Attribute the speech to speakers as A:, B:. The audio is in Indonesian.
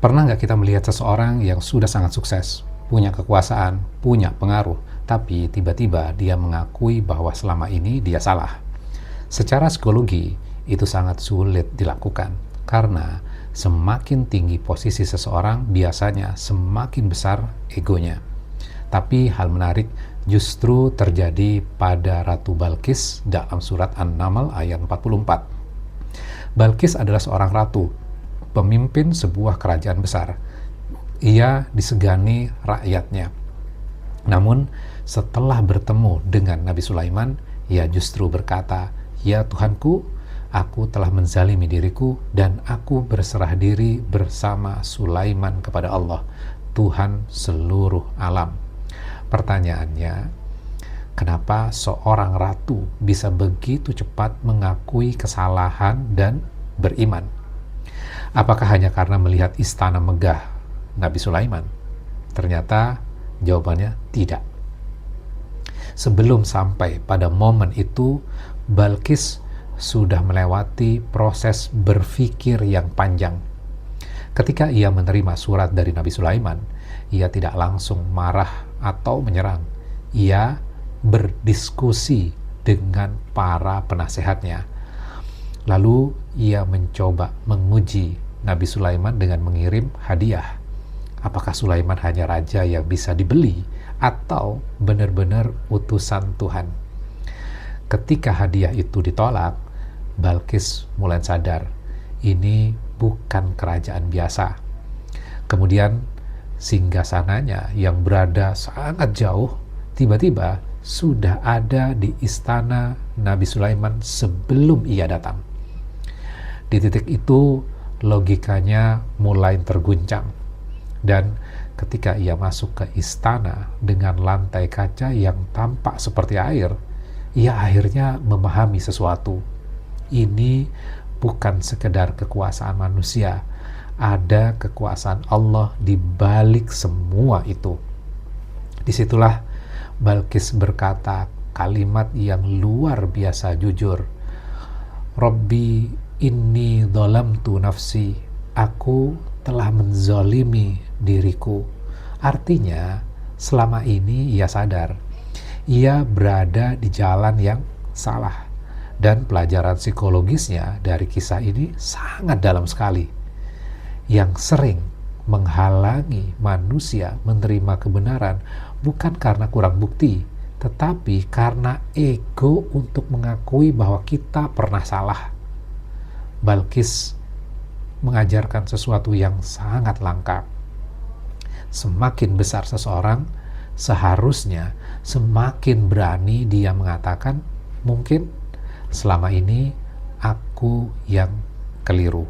A: Pernah nggak kita melihat seseorang yang sudah sangat sukses, punya kekuasaan, punya pengaruh, tapi tiba-tiba dia mengakui bahwa selama ini dia salah? Secara psikologi, itu sangat sulit dilakukan, karena semakin tinggi posisi seseorang, biasanya semakin besar egonya. Tapi hal menarik justru terjadi pada Ratu Balqis dalam surat An-Naml ayat 44. Balqis adalah seorang ratu, pemimpin sebuah kerajaan besar. Ia disegani rakyatnya. Namun, setelah bertemu dengan Nabi Sulaiman, ia justru berkata, "Ya Tuhanku, aku telah menzalimi diriku dan aku berserah diri bersama Sulaiman kepada Allah, Tuhan seluruh alam." Pertanyaannya, kenapa seorang ratu bisa begitu cepat mengakui kesalahan dan beriman? Apakah hanya karena melihat istana megah Nabi Sulaiman? Ternyata jawabannya tidak. Sebelum sampai pada momen itu, Balqis sudah melewati proses berpikir yang panjang. Ketika ia menerima surat dari Nabi Sulaiman, ia tidak langsung marah atau menyerang. Ia berdiskusi dengan para penasehatnya. Lalu ia mencoba menguji Nabi Sulaiman dengan mengirim hadiah. Apakah Sulaiman hanya raja yang bisa dibeli atau benar-benar utusan Tuhan? Ketika hadiah itu ditolak, Balqis mulai sadar, ini bukan kerajaan biasa. Kemudian singgasananya yang berada sangat jauh, tiba-tiba sudah ada di istana Nabi Sulaiman sebelum ia datang. Di titik itu, logikanya mulai terguncang. Dan ketika ia masuk ke istana dengan lantai kaca yang tampak seperti air, ia akhirnya memahami sesuatu. Ini bukan sekedar kekuasaan manusia, ada kekuasaan Allah di balik semua itu. Disitulah Balqis berkata kalimat yang luar biasa jujur. Rabbi inni dzalamtu nafsi, aku telah menzalimi diriku. Artinya, selama ini ia sadar, ia berada di jalan yang salah. Dan pelajaran psikologisnya dari kisah ini sangat dalam sekali. Yang sering menghalangi manusia menerima kebenaran bukan karena kurang bukti, tetapi karena ego untuk mengakui bahwa kita pernah salah. Balqis mengajarkan sesuatu yang sangat langka. Semakin besar seseorang, seharusnya semakin berani dia mengatakan, mungkin selama ini aku yang keliru.